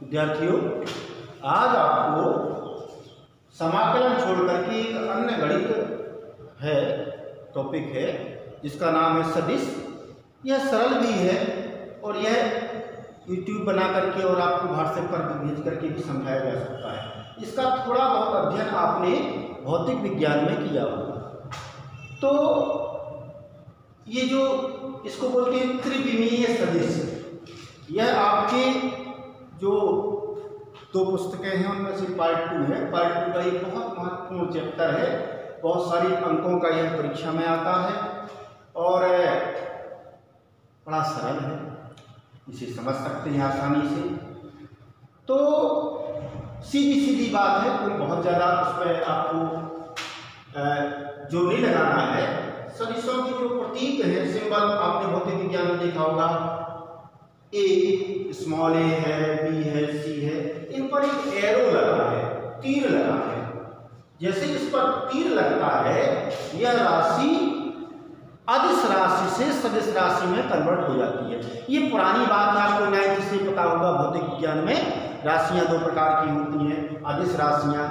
विद्यार्थियों, आज आपको समाकलन छोड़ करके एक अन्य गणित है, टॉपिक है जिसका नाम है सदिश। यह सरल भी है और यह यूट्यूब बना करके और आपको व्हाट्सएप पर भेज करके भी समझाया जा सकता है। इसका थोड़ा बहुत अध्ययन आपने भौतिक विज्ञान में किया होगा। तो ये जो इसको बोलते हैं त्रिविमीय सदिश, यह आपके जो दो पुस्तकें हैं उनमें से पार्ट 2 है। पार्ट 2 का एक बहुत महत्वपूर्ण चैप्टर है, बहुत सारे अंकों का यह परीक्षा में आता है और बड़ा सरल है, इसे समझ सकते हैं आसानी से। तो सीधी सीधी बात है, कोई बहुत ज़्यादा उसमें आपको जो नहीं लगाना है। सदिशों की जो प्रतीक है, सिंबल आपने भौतिक विज्ञान में देखा होगा, ए स्मॉल ए है, बी है, सी है, इन पर एक एरो लगा है, तीर लगा है। जैसे इस पर तीर लगता है, यह राशि अदिश राशि से सदिश राशि में कन्वर्ट हो जाती है। ये पुरानी बात है, आपको 9th से पता होगा। भौतिक विज्ञान में राशियां दो प्रकार की होती हैं, अदिश राशियां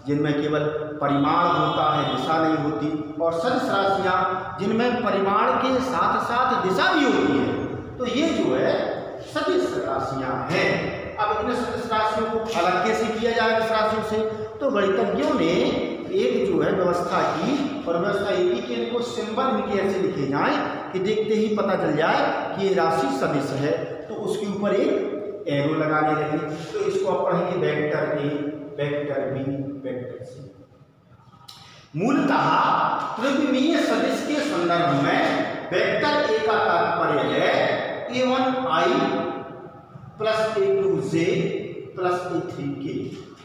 जिनमें केवल परिमाण होता है, दिशा नहीं होती, और सदिश राशियां जिनमें परिमाण के साथ साथ दिशा भी होती है। तो ये जो है सदिश राशियां हैं। अब इन सदिश राशियों को अलग कैसे किया जाए इस राशियों से, तो गणितज्ञों ने एक जो है व्यवस्था की, और व्यवस्था ये की कि इनको सिंबल इनके ऐसे लिखे जाएं कि देखते ही पता चल जाए कि ये राशि सदिश है। तो उसके ऊपर एक एरो लगाने लगे। तो इसको आप पढ़ेंगे vector A, vector B, vector C. मूलतः त्रिविमीय सदिश के संदर्भ में वेक्टर ए का तात्पर्य है A1i plus A2j plus A3k।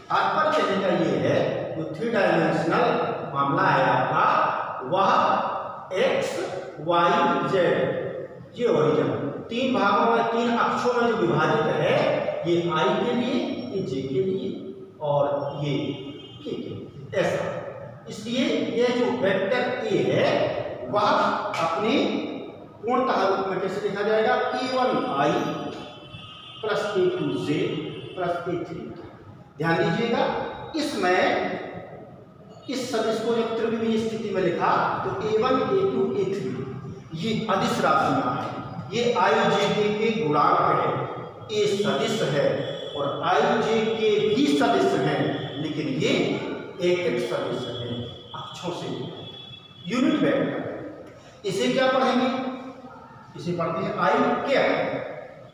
तात्पर्य कहने का ये है, जो 3 डायमेंशनल मामला है आपका, वह x y z, ये ओरिजिन 3 भागों में, 3 अक्षों में जो विभाजित है, ये i के लिए, ये j के लिए और ये k के लिए, ऐसा। इसलिए ये जो वेक्टर a है वह अपने पूर्णतः रूप में कैसे लिखा जाएगा, A1i plus A2j plus A3k। ध्यान दीजिएगा, इसमें इस सदिश को जब त्रिविमीय स्थिति में लिखा तो A1, A2, A3 ये अदिश राशियां हैं, ये i j k के गुणांक है, A सदिश है और i j k भी सदिश है, लेकिन ये एक सदिश है अक्षों से, यूनिट वेक्टर। इसे क्या पढ़ेंगे, इसे पढ़ते हैं i कैप,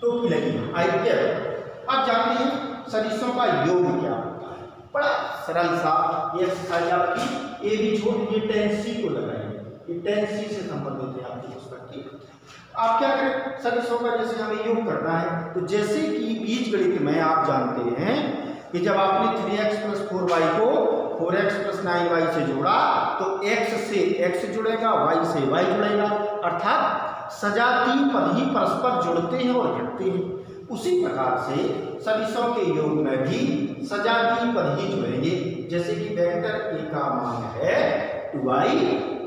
तो लगी i कैप। अब जानते हैं सदिशों का योग क्या होता है। बड़ा सरल सा ये एक्सरसाइज आपकी, ए भी छोड़ दीजिए, tan c को लगाइए, ये tan c से संबंधित है आपकी पुस्तक की। आप क्या करें, सदिशों का जैसे हमें योग करना है, तो जैसे कि बीजगणित में आप जानते हैं कि जब आपने 3x प्लस 4y को 4x प्लस 9y से जोड़ा, तो x से x जुड़ेगा, y से y जुड़ेगा, अर्थात सजातीय पद ही परस्पर जुड़ते हैं और घटते हैं। उसी प्रकार से सदिशों के योग में भी सजातीय पद ही जुड़ेंगे। जैसे कि वेक्टर a का मान है 2i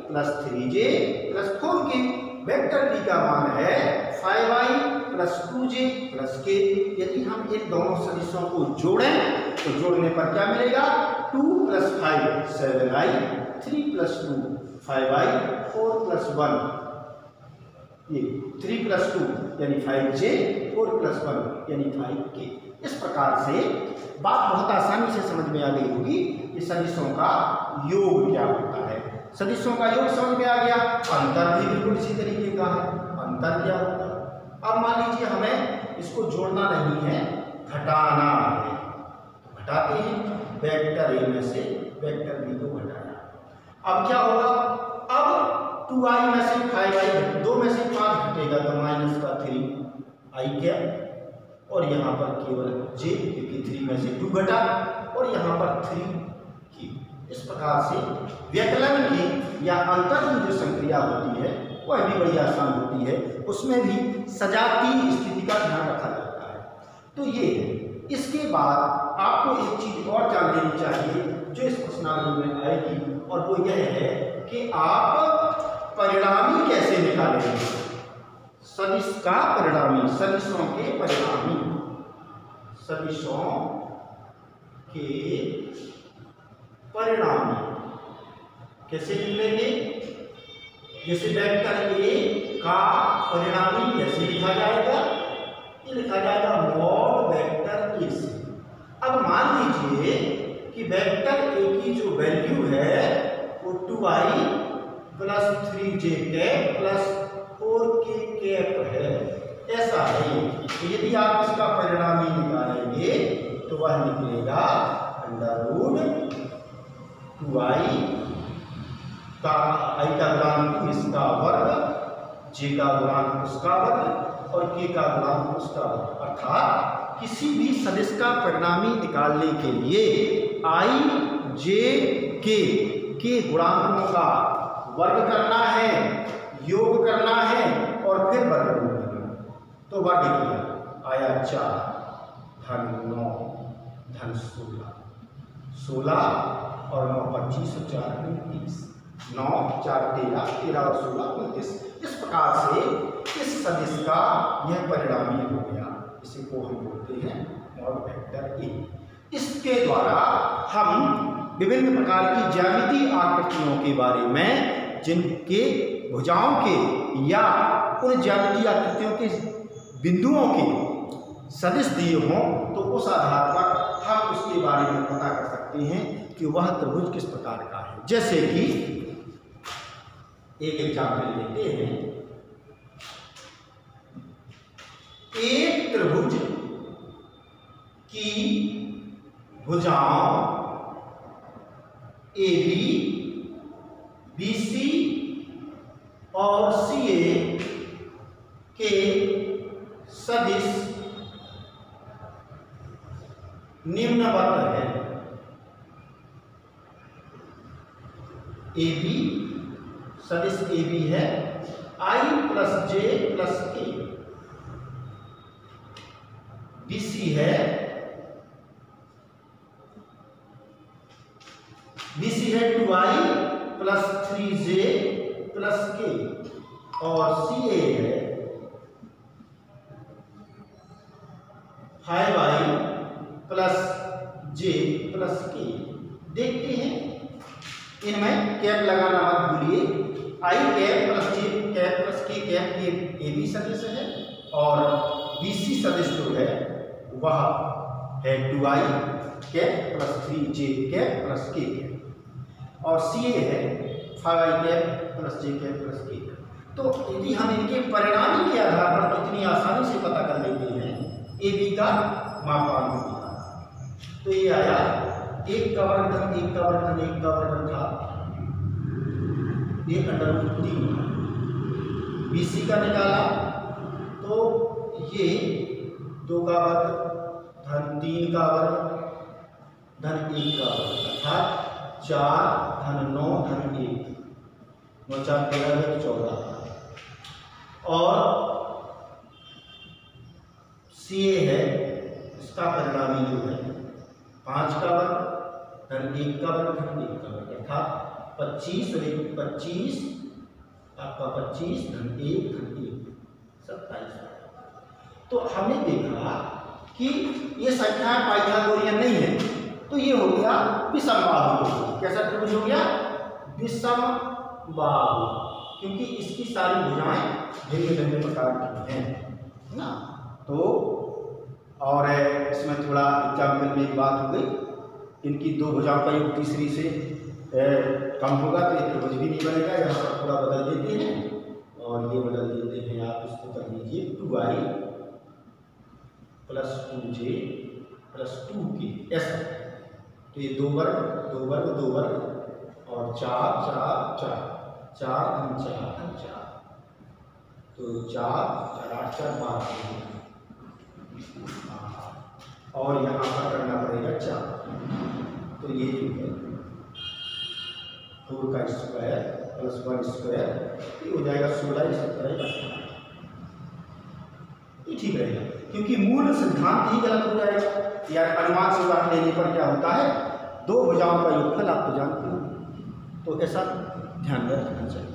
plus 3j plus 4k, vector b का मान है 5i plus 2j plus k। यदि हम इन दोनों सदिशों को जोड़ें तो जोड़ने पर क्या मिलेगा, 2 plus 5 7i, 3 plus 2 5i, 4 plus 1 ये 3 प्लस 2 यानी 5j, 4 प्लस 1 यानी 5k। इस प्रकार से बात बहुत आसानी से समझ में आ गई होगी कि सदिशों का योग क्या होता है। सदिशों का योग समझ में आ गया, अंतर भी बिल्कुल इसी तरीके का है। अंतर क्या होता है, अब मान लीजिए हमें इसको जोड़ना नहीं है, घटाना है, तो घटाते हैं, वेक्टर ए में से वेक्टर बी को घटाया। अब क्या होगा, अब 2i में से 5i, 2 में से 5 घटेगा तो माइनस का 3i क्या, और यहाँ पर केवल j, क्योंकि 3 में से 2 घटा, और यहाँ पर 3 की। इस प्रकार से व्यकलन की या अंतर की जो संक्रिया होती है वह भी बड़ी आसान होती है, उसमें भी सजातीय स्थिति का ध्यान रखा जाता है। तो ये इसके बाद आपको एक चीज और जान लेनी चाहिए जो इस प्रश्नावली में आएगी, और वो यह है कि आप परिणामी कैसे निकालेंगे। सदिश का परिणामी, सदिशों के परिणामी, सदिशों के परिणामी कैसे निकलेंगे? जैसे वेक्टर ए का परिणामी कैसे लिखा जाएगा? ये लिखा जाएगा मॉड वेक्टर ए से। अब मान लीजिए कि वेक्टर ए की जो वैल्यू है वो 2i plus 3j cap plus 4k cap है, ऐसा है। तो यदि आप इसका परिणामी निकालेंगे तो वह निकलेगा अंडर रूट 2i का i का गुणांक इसका वर्ग, j का गुणांक उसका वर्ग और k का गुणांक उसका वर्ग। अर्थात किसी भी सदिश का परिणामी निकालने के लिए i j k के गुणांकों का वर्ग करना है, योग करना है और फिर वर्गमूल करना। तो वर्ग किया, आया 4 धन 9 धन 16 और 9 25 और 4 29, 9 4 13 13 और 16 29। इस प्रकार से इस सदिश का यह परिणामी हो गया। इसी को हम बोलते हैं मॉड वेक्टर ए। इसके द्वारा हम विभिन्न प्रकार की ज्यामितीय आकृतियों के बारे में, जिनके भुजाओं के या उन ज्यामितीय आकृतियों के बिंदुओं के सदिश दिए हों, तो उस आधार पर हम उसके बारे में पता कर सकते हैं कि वह त्रिभुज किस प्रकार का है। जैसे कि एक एग्जाम्पल लेते हैं। एक त्रिभुज की भुजाओं AB, BC और CA के सदिश निम्नवत है। AB सदिश AB है I plus J plus K। BC है है 2i plus 3j plus k और CA है 5i plus j plus k। देखते हैं, इनमें कैप लगाना मत भूलिए। i cap plus j cap plus k cap ये AB सदिश है और BC सदिश जो है वह है 2i cap plus 3j cap plus k cap और CA है 5i cap plus j cap plus k। तो यदि हम इनके परिणामी के आधार पर इतनी आसानी से पता कर लेते हैं AB का मापांक निकाला, तो ये आया 1 का वर्ग धन 1 का वर्ग धन 1 का वर्ग था, ये अंडर रूट 3। BC का निकाला तो ये 2 का वर्ग धन 3 का वर्ग धन 1 का वर्ग, अर्थात 4 धन 9 धन 1, 9 4 13 14। और CA है, इसका परिणामी जो है 5 का वर्ग धन 1 का वर्ग धन 1 का वर्ग, अर्थात 25 और 25 आपका 25 धन 1 धन 1 27। तो हमने देखा कि ये संख्याएं पाइथागोरियन नहीं है, तो ये हो गया विषम बाहु। कैसा त्रिभुज हो गया? विषम बाहु, क्योंकि इसकी सारी भुजाएं भिन्न भिन्न प्रकार की हैं ना। तो और इसमें थोड़ा एग्जाम्पल में एक बात हो गई, इनकी 2 भुजाओं का योग तीसरी से कम होगा तो ये त्रिभुज भी नहीं बनेगा। यहाँ पर थोड़ा बदल देते हैं और ये बदल देते हैं, आप इसको कर लीजिए 2i plus 2j plus 2k ऐसा। तो ये 2 वर्ग 2 वर्ग 2 वर्ग और 4 4 4 4 धन 4 धन 4, तो 4 4 8 4 12 और यहाँ पर करना पड़ेगा 4। तो ये जो है 4 का स्क्वायर प्लस 1 स्क्वायर ये हो जाएगा 16, 17, ये ठीक रहेगा, क्योंकि मूल सिद्धांत ही गलत हो जाएगा। या अनुमान से उदाहरण लेने पर क्या होता है, 2 भुजाओं का योगफल आप तो जानते हो, तो ऐसा ध्यान में रखना चाहिए।